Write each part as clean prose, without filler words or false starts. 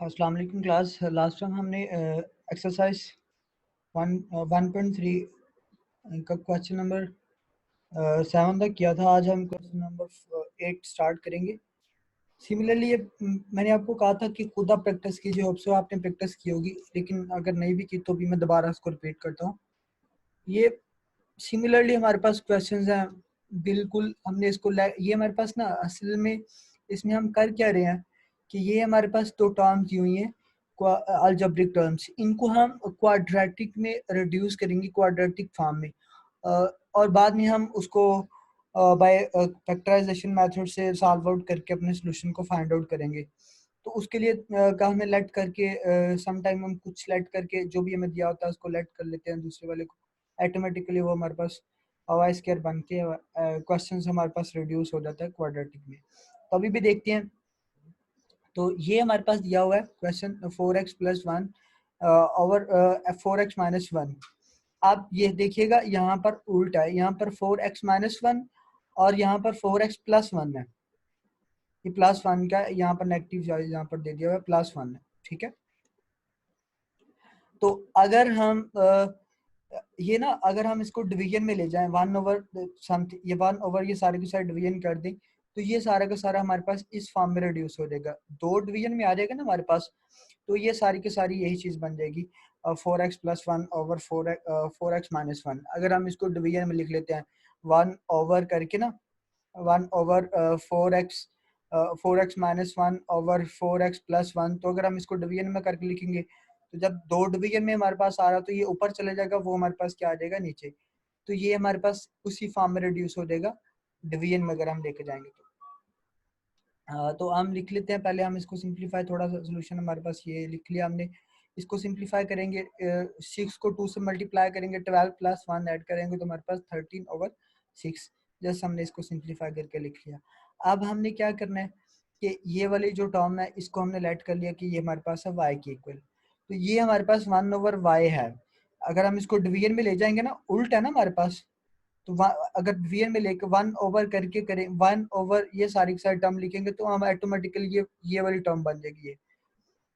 अस्सलाम वालेकुम class. Last time हमने एक्सरसाइज 1.3 का क्वेश्चन नंबर 7 तक किया था। आज हम क्वेश्चन नंबर 8 स्टार्ट करेंगे। सिमिलरली ये मैंने आपको कहा था कि खुद आप प्रैक्टिस कीजिए। होप सो आपने प्रैक्टिस की होगी, लेकिन अगर नहीं भी की तो भी मैं दोबारा इसको रिपीट करता हूँ। ये सिमिलरली हमारे पास क्वेश्चंस हैं। बिल्कुल हमने इसको ये हमारे पास ना असल में इसमें हम कर क्या रहे हैं कि ये हमारे पास दो टर्म्स दी हुई हैं, अलजेब्रिक टर्म्स। इनको हम क्वाड्रेटिक में रिड्यूस करेंगे, क्वाड्रेटिक फॉर्म में, और बाद में हम उसको बाय फैक्टराइजेशन मेथड से सॉल्व आउट करके अपने सोल्यूशन को फाइंड आउट करेंगे। तो उसके लिए का हमें लेट करके सम टाइम हम कुछ लेट करके जो भी हमें दिया होता है उसको लेट कर लेते हैं दूसरे वाले को, ऑटोमेटिकली वो हमारे पास वाई स्क्वायर बन के क्वेश्चन हमारे पास रिड्यूस हो जाता है क्वाड्रेटिक में। तो अभी भी देखते हैं। तो ये हमारे पास दिया हुआ है क्वेश्चन 4x+1 ओवर 4x-1। आप ये देखिएगा यहाँ पर उल्टा है, यहाँ पर 4x-1 और यहाँ पर 4x+1 है। ये +1 का यहाँ पर नेगेटिव यहाँ पर दे दिया हुआ है, +1 है। ठीक है, तो अगर हम ये ना अगर हम इसको डिवीजन में ले जाएं 1/, समथिंग ये 1/, ये सारे के सारे डिवीजन कर दें तो ये सारा का सारा हमारे पास इस फॉर्म में रिड्यूस हो जाएगा। दो डिवीजन में आ जाएगा ना हमारे पास, तो ये सारी की सारी यही चीज बन जाएगी 4x+1 ओवर 4x-1। अगर हम इसको डिवीजन में लिख लेते हैं 1 ओवर करके ना, 1 ओवर 4x-1 ओवर 4x+1। तो अगर हम इसको डिवीजन में करके लिखेंगे तो जब दो डिवीजन में हमारे पास आ रहा तो ये ऊपर चले जाएगा, वो हमारे पास क्या आ जाएगा नीचे। तो ये हमारे पास उसी फॉर्म में रिड्यूस हो जाएगा डिवीजन में अगर हम लेके जाएंगे तो। तो हम लिख लेते हैं, पहले हम इसको सिंप्लीफाई, थोड़ा सा सोल्यूशन हमारे पास ये लिख लिया हमने। इसको सिंप्लीफाई करेंगे, 6 को 2 से मल्टीप्लाई करेंगे, 12 + 1 ऐड करेंगे तो हमारे पास 13/6। जस्ट हमने इसको सिंप्लीफाई करके लिख लिया। अब हमने क्या करना है कि ये वाली जो टर्म है इसको हमने लेट कर लिया कि ये हमारे पास है y के इक्वल। तो ये हमारे पास 1/y है। अगर हम इसको डिवीजन में ले जाएंगे ना, उल्टा है ना हमारे पास, तो अगर डिवीजन में लेकर 1 ओवर करके करें, 1 ओवर ये सारी की सारी टर्म लिखेंगे तो हम ऑटोमेटिकली ये वाली टर्म बन जाएगी ये,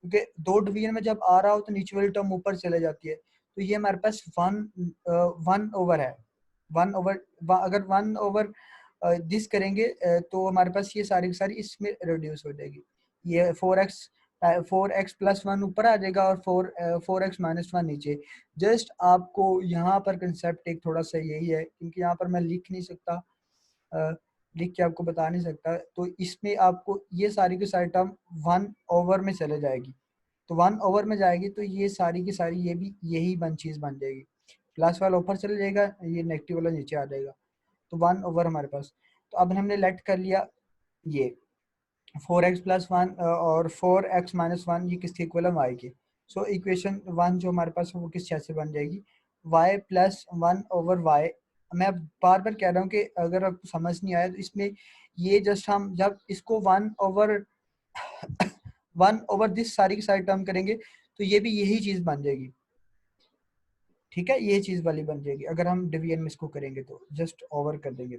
क्योंकि दो डिवीजन में जब आ रहा हो तो नीचे वाली टर्म ऊपर चले जाती है। तो ये हमारे पास 1 ओवर है। 1 ओवर, अगर 1 ओवर दिस करेंगे तो हमारे पास ये सारी की सारी इसमें रिड्यूस हो जाएगी। ये 4x+1 ऊपर आ जाएगा और 4x-1 नीचे। जस्ट आपको यहाँ पर कंसेप्ट एक थोड़ा सा यही है, क्योंकि यहाँ पर मैं लिख नहीं सकता, लिख के आपको बता नहीं सकता, तो इसमें आपको ये सारी की सारी टर्म 1 ओवर में चले जाएगी। तो 1 ओवर में जाएगी तो ये सारी की सारी ये भी यही चीज बन जाएगी। प्लस वाला ऊपर चले जाएगा, ये नेगेटिव वाला नीचे आ जाएगा। तो 1 ओवर हमारे पास। तो अब हमने लेट कर लिया ये 4x+1 और 4x-1 ये किसके इक्वल है, y के। सो इक्वेशन 1 जो हमारे पास है वो किस चीज़ से बन जाएगी, y+1 ओवर y। मैं बार बार कह रहा हूँ कि अगर आपको समझ नहीं आया तो इसमें ये जस्ट हम जब इसको 1 ओवर दिस सारी की सारी टर्म करेंगे तो ये भी यही चीज बन जाएगी। ठीक है, ये चीज वाली बन जाएगी अगर हम डिवीजन में इसको करेंगे तो, जस्ट ओवर कर देंगे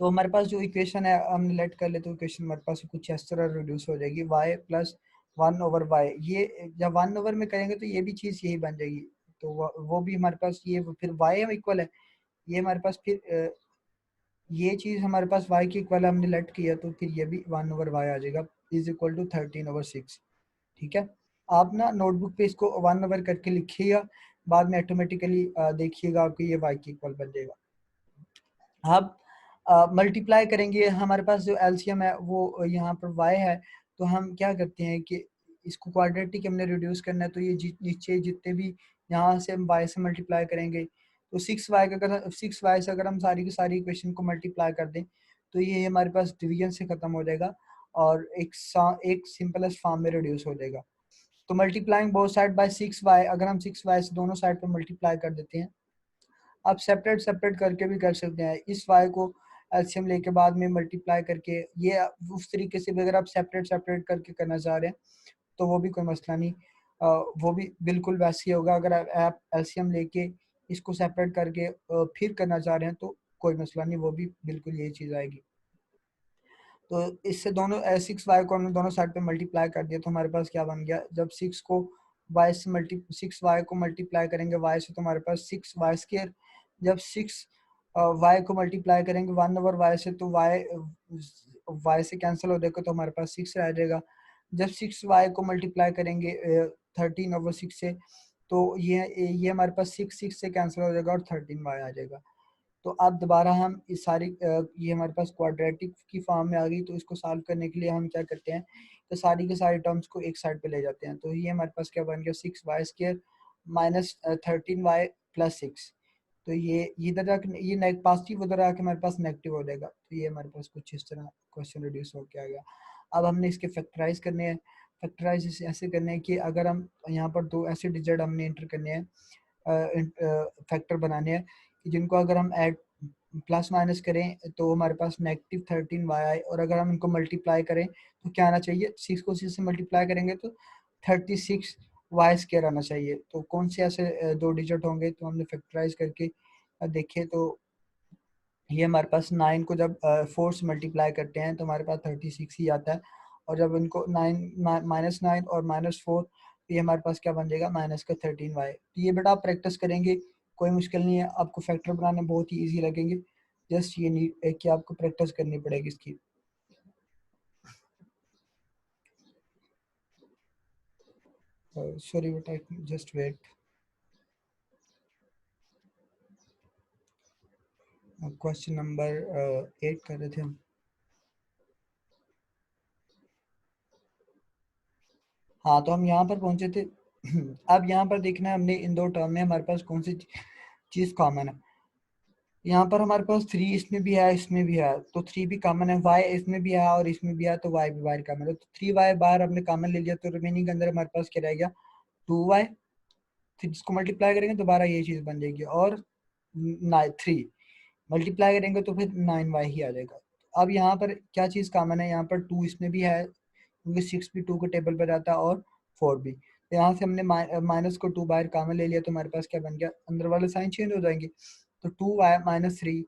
तो हमारे पास जो इक्वेशन है हमने लेट कर ले तो इक्वेशन हमारे पास कुछ इस तरह रिड्यूस हो जाएगी, y+1 ओवर y। ये जब 1 ओवर में करेंगे तो ये भी चीज यही बन जाएगी। तो वो भी हमारे पास ये फिर y हम इक्वल है, ये हमारे पास फिर ये चीज हमारे पास y के इक्वल हमने लेट किया तो फिर ये भी 1 ओवर y आ जाएगा इज इक्वल टू 13/6। ठीक है, आप ना नोटबुक पे इसको 1 ओवर करके लिखिएगा, बाद में ऑटोमेटिकली देखिएगा आपको ये y के इक्वल बन जाएगा। अब मल्टीप्लाई करेंगे, हमारे पास जो एलसीएम है वो यहाँ पर y है, तो हम क्या करते हैं कि इसको क्वाड्रेटिक हमने रिड्यूस करना है, तो ये नीचे जितने भी यहाँ से हम y से मल्टीप्लाई करेंगे तो 6y का, अगर 6y से अगर हम सारी की सारी इक्वेशन को मल्टीप्लाई कर दें तो ये हमारे पास डिवीजन से खत्म हो जाएगा और एक सिंपलेस्ट फॉर्म में रिड्यूस हो जाएगा। तो multiplying both side by 6y, अगर हम 6y से दोनों साइड पर मल्टीप्लाई कर देते हैं, आप सेपरेट सेपरेट करके भी कर सकते हैं। इस y को एलसीएम लेके बाद में मल्टीप्लाई करके, ये उस तरीके से भी अगर आप सेपरेट सेपरेट करके करना चाह रहे हैं तो वो भी कोई मसला नहीं, वो भी बिल्कुल वैसे ही होगा। अगर आप एलसीएम लेके इसको सेपरेट करके फिर करना चाह रहे हैं तो कोई मसला नहीं, वो भी बिल्कुल यही चीज़ आएगी। तो इससे दोनों 6y को हमने दोनों साइड पे मल्टीप्लाई कर दिया तो हमारे पास क्या बन गया, जब 6y को मल्टीप्लाई करेंगे y से तो हमारे पास 6y²। जब 6y को मल्टीप्लाई करेंगे 1/y से तो y से कैंसिल हो जाएगा तो हमारे पास 6 रह जाएगा। जब 6y को मल्टीप्लाई करेंगे 13/6 से तो ये हमारे पास 6 से कैंसिल हो जाएगा और 13y आ जाएगा। तो अब दोबारा हम इस सारी ये हमारे पास क्वाड्रेटिक की फॉर्म में आ गई, तो इसको सॉल्व करने के लिए हम क्या करते हैं, तो सारी के सारी टर्म्स को एक साइड पे ले जाते हैं। तो ये हमारे पास क्या बन गया, 6y² माइनस 13y प्लस 6। तो ये इधर आके ये पॉजिटिव, उधर आके हमारे पास नेगेटिव हो जाएगा। तो ये हमारे पास कुछ इस तरह क्वेश्चन रिड्यूस होकर आ गया। अब हमने इसके फैक्टराइज करने हैं। फैक्टराइज ऐसे करने हैं कि अगर हम यहाँ पर दो ऐसे डिजिट हमने इंटर करने हैं, फैक्टर बनाने हैं कि जिनको अगर हम ऐड प्लस माइनस करें तो हमारे पास -13y आए, और अगर हम इनको मल्टीप्लाई करें तो क्या आना चाहिए, 6 को 6 से मल्टीप्लाई करेंगे तो 36y² आना चाहिए। तो कौन से ऐसे दो डिजिट होंगे, तो हमने फैक्टराइज करके देखे तो ये हमारे पास 9 को जब 4 से मल्टीप्लाई करते हैं तो हमारे पास 36 ही आता है, और जब इनको -9 और -4 ये हमारे पास क्या बन जाएगा, -13y। तो ये बेटा आप प्रैक्टिस करेंगे, कोई मुश्किल नहीं है, आपको फैक्टर बनाने बहुत ही ईजी लगेंगे। जस्ट ये नहीं है कि आपको प्रैक्टिस करनी पड़ेगी इसकी। सॉरी बेटा, जस्ट वेट। क्वेश्चन नंबर 8 कर रहे थे हम। हाँ, तो हम यहाँ पर पहुंचे थे। अब यहाँ पर देखना है हमने इन दो टर्म में हमारे पास कौन सी चीज कॉमन है। यहाँ पर हमारे पास 3 इसमें भी है, इसमें भी है, तो 3 भी कॉमन है, y इसमें भी है और इसमें भी है, तो y भी बाहर कॉमन है। तो 3y बाहर हमने कॉमन ले लिया, तो रिमेनिंग के अंदर हमारे पास क्या रह गया, 2y। फिर इसको मल्टीप्लाई करेंगे दोबारा ये चीज बन जाएगी, और 3 मल्टीप्लाई करेंगे तो फिर 9y ही आ जाएगा। अब यहाँ पर क्या चीज कॉमन है, यहाँ पर 2 इसमें भी है क्योंकि 6 भी 2 के टेबल पर आता है और 4 भी। तो यहाँ से हमने माइनस को 2 बाहर कॉमन ले लिया, तो हमारे पास क्या बन गया, अंदर वाले साइन चेंज हो जाएंगे, तो 2y-3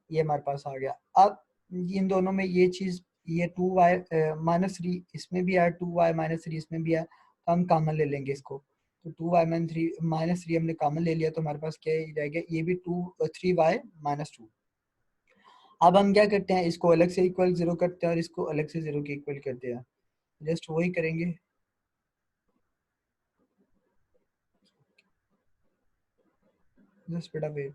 ये हमारे पास आ गया। अब इन दोनों में ये चीज, ये 2y-3 इसमें भी है, 2y-3 इसमें भी है, तो हम कॉमन ले लेंगे इसको। तो 2y-3 हमने कॉमन ले लिया, तो हमारे पास क्या रह गया, ये भी 3y-2। अब हम क्या करते हैं, इसको अलग से इक्वल 0 करते हैं और इसको अलग से 0 के इक्वल करते हैं। जस्ट वही करेंगे। जस्ट बेटा वेट।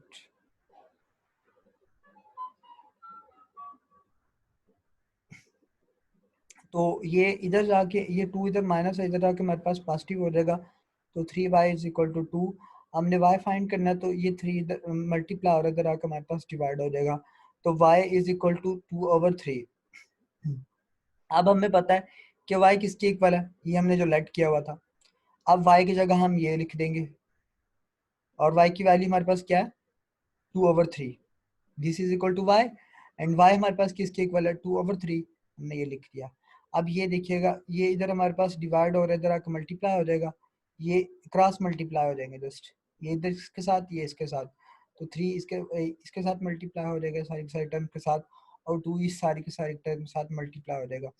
तो ये इधर जाके ये 2 इधर माइनस है, इधर जाके हमारे पास पॉजिटिव हो जाएगा, तो 3y = 2। हमने y फाइंड करना है, तो ये 3 इधर मल्टीप्लाई हो रहा है, इधर आके हमारे पास डिवाइड हो जाएगा, तो y = 2/3। अब हमें पता है कि y किसके इक्वल है, ये हमने जो लेट किया हुआ था। अब y की जगह हम ये लिख देंगे, और y की वैल्यू हमारे पास क्या है, 2/3। This is equal to y, and y हमारे पास किसके इक्वल है, 2/3। हमने ये लिख दिया। अब ये देखिएगा, ये इधर हमारे पास डिवाइड हो रहा है, इधर आकर मल्टीप्लाई हो जाएगा, ये क्रॉस मल्टीप्लाई हो जाएंगे जस्ट, ये इधर इसके साथ, ये इसके साथ, तो 3 इसके साथ मल्टीप्लाई हो जाएगा सारी की सारी टर्म के साथ, और 2 इस सारी की सारी टर्म के साथ मल्टीप्लाई हो जाएगा।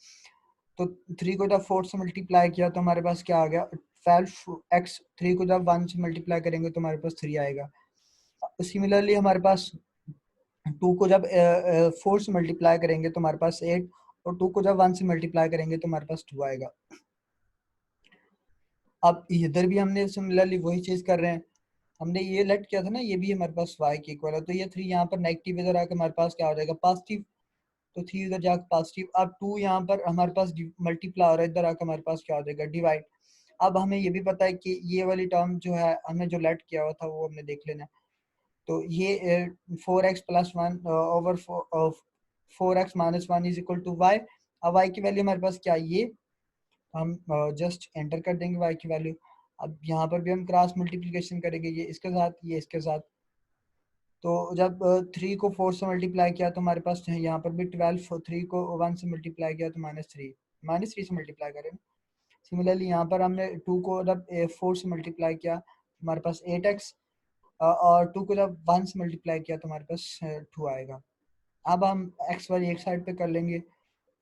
तो 3 को जब 4 से मल्टीप्लाई किया तो हमारे पास क्या आ गया, 12x। 3 को जब 1 से मल्टीप्लाई करेंगे तो हमारे पास 3 आएगा। सिमिलरली हमारे पास 2 को जब 4 से मल्टीप्लाई करेंगे तो हमारे पास 8, और 2 को जब 1 से मल्टीप्लाई करेंगे तो हमारे पास 2 आएगा। अब इधर भी हमने सिमिलरली वही चीज कर रहे हैं, हमने ये लेट किया था ना, ये भी हमारे पास y के इक्वल है, तो ये 3 यहाँ पर नेगेटिव, इधर आकर हमारे पास क्या हो जाएगा, पॉजिटिव, तो 3 इधर जाकर पॉजिटिव। अब 2 यहाँ पर हमारे पास मल्टीप्लाई हो रहा है, इधर आकर हमारे पास क्या हो जाएगा, डिवाइड। अब हमें ये भी पता है कि ये वाली टर्म जो है हमने जो लेट किया हुआ था वो हमने देख लेना है। तो ये 4x+1 4x-1 अब y की वैल्यू हमारे पास क्या है, ये हम जस्ट एंटर कर देंगे y की वैल्यू। अब यहाँ पर भी हम क्रॉस मल्टीप्लिकेशन करेंगे, ये इसके साथ, ये इसके साथ। तो जब 3 को 4 से मल्टीप्लाई किया तो हमारे पास यहाँ पर भी 12, 3 को 1 से मल्टीप्लाई किया तो -3 से मल्टीप्लाई करें। सिमिलरली यहाँ पर हमने 2 को जब 4 से मल्टीप्लाई किया हमारे पास 8x, और 2 को जब 1 से मल्टीप्लाई किया तो हमारे पास 2 आएगा। अब हम x वाली एक साइड पे कर लेंगे,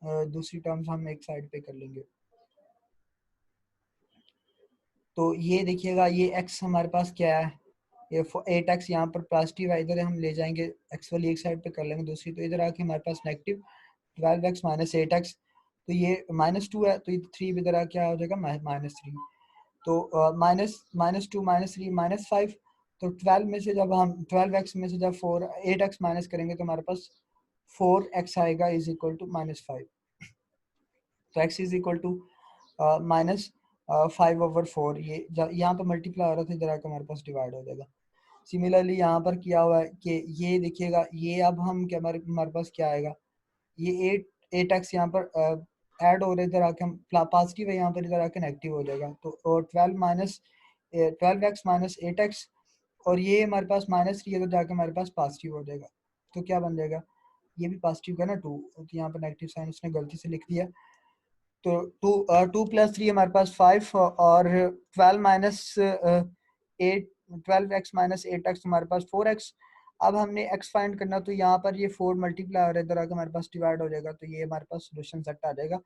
दूसरी टर्म्स हम एक साइड पे कर लेंगे। तो ये देखिएगा ये x हमारे पास क्या है, ये 8x यहाँ पर पॉजिटिव है, इधर हम ले जाएंगे x वाली एक साइड पे कर लेंगे दूसरी, तो इधर आके हमारे पास नेगेटिव 12x माइनस 8x, तो ये -2 है, तो ये 3 इधर आके क्या हो जाएगा -3, तो -2 -3 -5, तो 12 में से जब हम 12x में से जब 8x माइनस करेंगे तो हमारे पास 4x आएगा इज इक्वल टू -5, तो x इज इक्वल टू -5/4, ये यहाँ पर मल्टीप्लाई हो रहा था, इधर आकर हमारे पास डिवाइड हो जाएगा। सिमिलरली यहाँ पर किया हुआ है कि ये देखिएगा, ये अब हम क्या हमारे पास क्या आएगा, ये 8x यहाँ पर ऐड हो रहे, इधर आके हम पॉजिटिव है यहाँ पर, इधर आके नेगेटिव हो जाएगा, तो 12x माइनस 8x, और ये हमारे पास -3 है तो जाके हमारे पास पॉजिटिव हो जाएगा, तो क्या बन जाएगा, ये भी पॉजिटिव का ना 2, तो यहाँ पर नेगेटिव साइन उसने गलती से लिख दिया, तो 2 + 3 हमारे पास 5, और 12 माइनस 8 12x माइनस 8x हमारे पास 4x। अब हमने x फाइंड करना, तो यहाँ पर ये 4 मल्टीप्लाई हो रहा है, इधर आकर हमारे पास डिवाइड हो जाएगा, तो ये हमारे पास सोल्यूशन सेट आ जाएगा।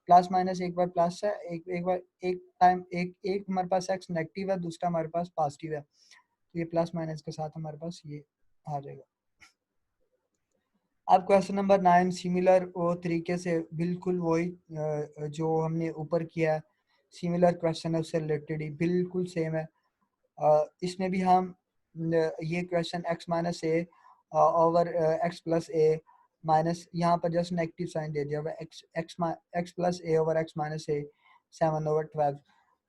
प्लस माइनस एक बार प्लस है, एक बार एक टाइम एक हमारे पास x नेगेटिव है, दूसरा हमारे पास पॉजिटिव है, तो ये प्लस माइनस के साथ हमारे पास ये आ जाएगा। अब क्वेश्चन नंबर 9 सिमिलर वो तरीके से बिल्कुल वही जो हमने ऊपर किया है, सिमिलर क्वेश्चन है उससे रिलेटेड ही बिल्कुल सेम है। इसमें भी हम ये क्वेश्चन x माइनस ए ओवर x प्लस ए माइनस, यहाँ पर जस्ट नेगेटिव साइन दे दिया हुआ x प्लस ए ओवर x माइनस ए 7/12।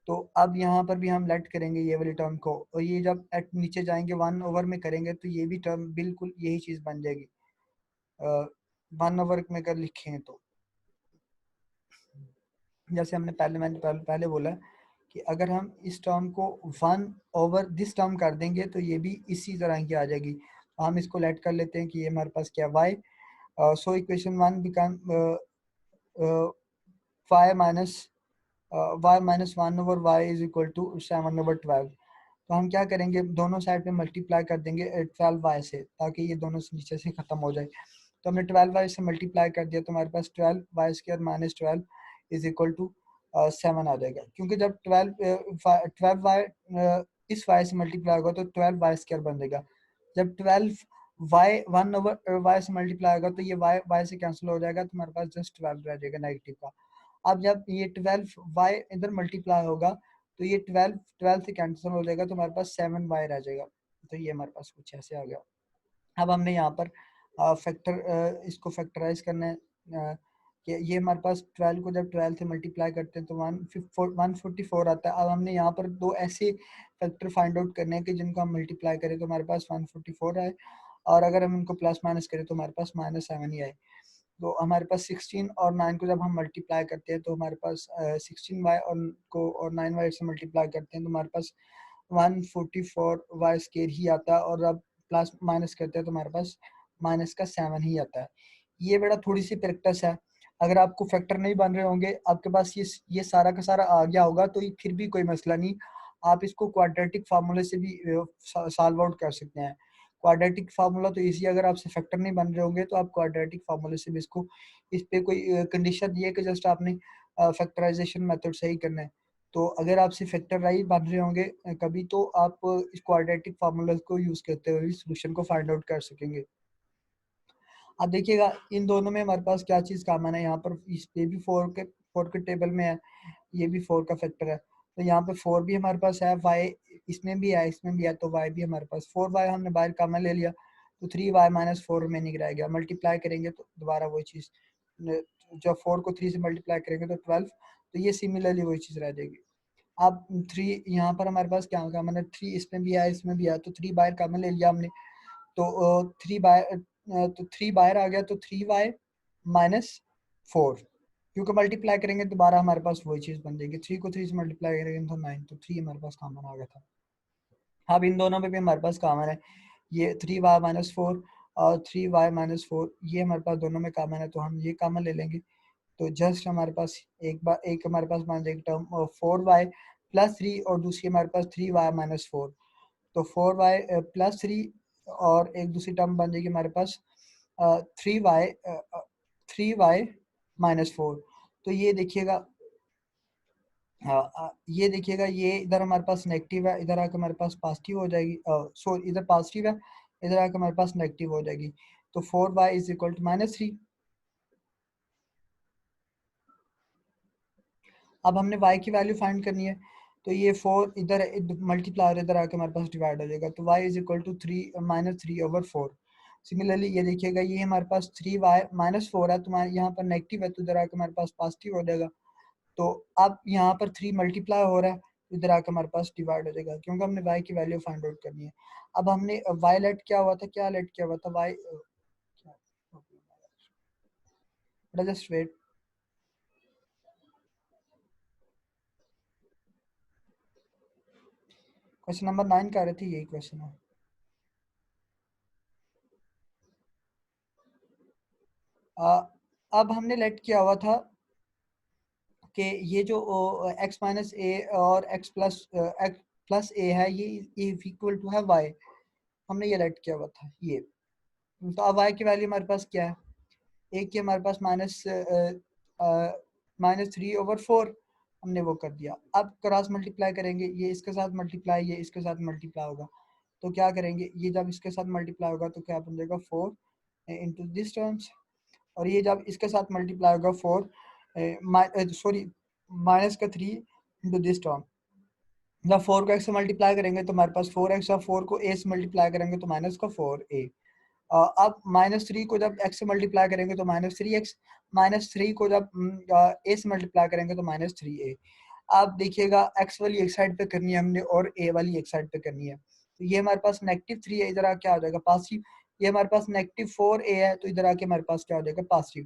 तो अब यहाँ पर भी हम लेट करेंगे ये वाली टर्म को, और ये जब नीचे जाएंगे 1 ओवर में करेंगे तो ये भी टर्म बिल्कुल यही चीज़ बन जाएगी, 1 ओवर में अगर लिखें तो, जैसे हमने पहले बोला कि अगर हम इस टर्म को 1 ओवर दिस टर्म कर देंगे तो ये भी इसी तरह की आ जाएगी, तो हम इसको लेट कर लेते हैं कि ये हमारे पास क्या y, so equation 1 become y-1/y is equal to 7/12। तो हम क्या करेंगे, दोनों साइड पे मल्टीप्लाई कर देंगे 12y से, ताकि ये दोनों नीचे से खत्म हो जाए, तो हमने 12y से मल्टीप्लाई कर दिया, तो हमारे पास 12y² minus 12 is equal to 7 आ जाएगा, क्योंकि जब 12y इस y से मल्टीप्लाई होगा तो 12y² बन जाएगा, जब 12y 1/y से मल्टीप्लाई होगा तो ये y से कैंसिल हो जाएगा, तो हमारे पास जस्ट 12 रह जाएगा नेगेटिव का। अब जब ये 12y इधर मल्टीप्लाई होगा तो ये 12 से कैंसिल हो जाएगा, तो हमारे पास 7y रह जाएगा, तो ये हमारे पास कुछ ऐसे आ गया। अब हमने यहाँ पर इसको फैक्टराइज करना है, कि ये हमारे पास 12 को जब 12 से मल्टीप्लाई करते हैं तो 144 आता है। अब हमने यहाँ पर दो ऐसे फैक्टर फाइंड आउट करने हैं कि जिनको हम मल्टीप्लाई करें तो हमारे पास 144 आए, और अगर हम इनको प्लस माइनस करें तो हमारे पास -7 ही आए। तो हमारे पास 16 और 9 को जब हम मल्टीप्लाई करते हैं तो हमारे पास 16y और 9y से मल्टीप्लाई करते हैं तो हमारे पास 144y² ही आता है, और अब प्लस माइनस करते हैं तो हमारे पास -7 ही आता है। ये बड़ा थोड़ी सी प्रैक्टिस है, अगर आपको फैक्टर नहीं बन रहे होंगे, आपके पास ये सारा का सारा आ गया होगा तो फिर भी कोई मसला नहीं, आप इसको क्वाड्रेटिक फार्मूले से भी सॉल्व आउट कर सकते हैं। क्वाड्रेटिक फार्मूला तो इजी, अगर आपसे फैक्टर नहीं बन रहे होंगे तो आप क्वाड्रेटिक फार्मूले से भी इसको, इस पे कोई कंडीशन ये है कि जस्ट आपने फैक्टराइजेशन मेथड से ही करना है। तो अगर आपसे फैक्टर राइज बन रहे होंगे कभी, तो आप इस क्वाड्रेटिक फार्मूला को यूज करते हुए सोल्यूशन को फाइंड आउट कर सकेंगे। अब देखिएगा इन दोनों में हमारे पास क्या चीज़ कॉमन है, यहाँ पर इस पे भी 4 के टेबल में है, ये भी 4 का फैक्टर है, तो यहाँ पे 4 भी हमारे पास है, y इसमें भी है इसमें भी है, तो y भी हमारे पास 4y हमने बाहर कॉमन ले लिया, तो 3y माइनस 4 रिमेनिंग रह गया। मल्टीप्लाई करेंगे तो दोबारा वही चीज़, जब 4 को 3 से मल्टीप्लाई करेंगे तो 12, तो ये सिमिलरली वही चीज़ रह जाएगी। अब 3 यहाँ पर हमारे पास क्या होगा, मैंने 3 इसमें भी है इसमें भी है, तो 3 बाहर कॉमन ले लिया हमने, तो 3 बाहर आ गया, तो 3y माइनस 4, क्योंकि मल्टीप्लाई करेंगे दोबारा हमारे पास वही चीज़ बन जाएगी, 3 को 3 से मल्टीप्लाई करेंगे तो 9, तो 3 हमारे पास कॉमन आ गया था। अब इन दोनों में भी हमारे पास कॉमन है, ये 3y माइनस 4 और 3y माइनस 4, ये हमारे पास दोनों में कॉमन है, तो हम ये कॉमन ले लेंगे, तो जस्ट हमारे पास एक हमारे पास बन जाएगी टर्म 4y प्लस 3, और दूसरी हमारे पास 3y माइनस 4, तो 4y प्लस 3, और एक दूसरी टर्म बन जाएगी हमारे पास 3y -4। तो ये देखिएगा, ये देखिएगा, ये इधर हमारे पास नेगेटिव है, इधर आकर हमारे पास पॉजिटिव हो जाएगी, सॉरी इधर पॉजिटिव है, इधर आकर हमारे पास नेगेटिव हो जाएगी। तो 4y इज इक्वल टू -3। अब हमने y की वैल्यू फाइंड करनी है, तो ये 4 इधर मल्टीप्लाई इधर आके हमारे पास डिवाइड हो जाएगा, तो y is equal to 3 -3/4। Similarly ये देखिएगा, ये हमारे पास 3y -4 है, तो यहाँ पर नेगेटिव है, तो इधर आके हमारे पास पॉजिटिव हो जाएगा। तो अब यहाँ पर 3 मल्टीप्लाई हो रहा है, तो इधर आके हमारे पास डिवाइड हो जाएगा, क्योंकि हमने y की वैल्यू फाइंड आउट करनी है। अब हमने y लेट क्या हुआ था, क्या लेट किया हुआ था y, just wait. Question number 9 कह रहे थे, यही क्वेश्चन है। अब हमने लेट किया हुआ था कि ये जो x माइनस ए और x प्लस ए है, ये इक्वल टू है y। हमने ये लेट किया हुआ था ये। तो अब y की वैल्यू हमारे पास क्या है, ए की हमारे पास -3/4 हमने वो कर दिया। अब क्रॉस मल्टीप्लाई करेंगे, ये इसके साथ मल्टीप्लाई, ये इसके साथ मल्टीप्लाई होगा, तो क्या करेंगे, ये जब इसके साथ मल्टीप्लाई होगा तो क्या बन जाएगा 4 इंटू दिस टर्म्स, और ये जब इसके साथ मल्टीप्लाई होगा 4 सॉरी माइनस का 3 इंटू दिस टर्म। जब 4 को x से मल्टीप्लाई करेंगे तो हमारे पास 4x, और 4 को a से मल्टीप्लाई करेंगे तो माइनस का 4a। अब -3 को जब x से मल्टीप्लाई करेंगे तो -3x, -3 को जब a से मल्टीप्लाई करेंगे तो -3a। अब देखिएगा, x वाली एक साइड पे करनी है हमने और a वाली एक साइड पे करनी है, तो ये हमारे पास -3 है, इधर आके क्या हो जाएगा पॉजिटिव। ये हमारे पास -4a है, तो इधर आके हमारे पास क्या हो जाएगा पॉजिटिव।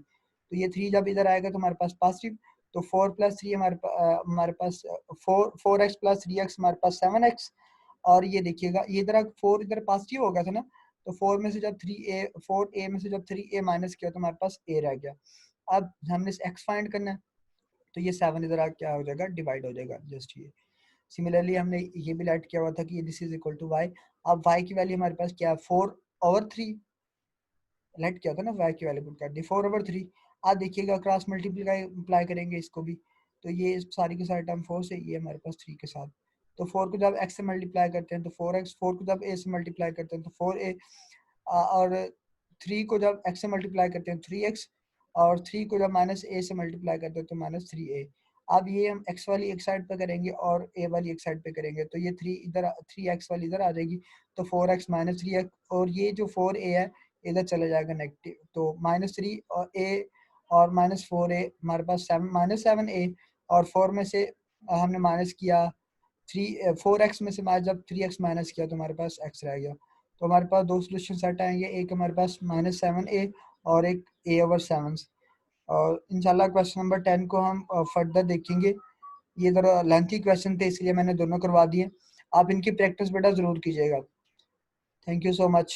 तो ये 3 जब इधर आएगा तो हमारे पास पॉजिटिव, तो 4 + 3 हमारे पास 4x + 3x हमारे पास 7x। और ये देखिएगा, ये इधर 4 इधर पॉजिटिव हो गया था ना, तो 4 में से जब 4a में से जब 3a माइनस किया तो हमारे पास a रह गया। अब हमने x फाइंड करना है, तो ये 7 इधर क्या हो जाएगा, डिवाइड हो जाएगा, जस्ट ये। सिमिलरली हमने ये भी लेट किया हुआ था कि this is equal to y। अब y की वैल्यू हमारे पास क्या है, 4/3 लेट किया था ना, y की वैल्यू पुट कर दी 4/3। आप देखिएगा क्रॉस मल्टीप्लाई करेंगे इसको भी, तो ये सारी की सारी टर्म 4 से, ये हमारे पास 3 के साथ। तो 4 को जब x से मल्टीप्लाई करते हैं तो 4x, 4 को जब a से मल्टीप्लाई करते हैं तो 4a, और 3 को जब x से मल्टीप्लाई करते हैं 3x, और 3 को जब -a से मल्टीप्लाई करते हैं तो -3a। अब ये हम x वाली एक साइड पे करेंगे और a वाली एक साइड पे करेंगे, तो ये 3 इधर, 3x वाली इधर आ जाएगी, तो 4x -3x, और ये जो 4a है इधर चला जाएगा नेगेटिव, तो -3 और a और -4a हमारे पास 7 -7a, और 4 में से हमने माइनस किया 4x में से जब 3x माइनस किया तो हमारे पास x रह गया। तो हमारे पास दो सोल्यूशन सेट आएंगे, एक हमारे पास -7a और एक a/7। और इंशाल्लाह क्वेश्चन नंबर 10 को हम फर्दर देखेंगे। ये ज़रा लेंथी क्वेश्चन थे, इसलिए मैंने दोनों करवा दिए। आप इनकी प्रैक्टिस बेटा ज़रूर कीजिएगा। Thank you so much.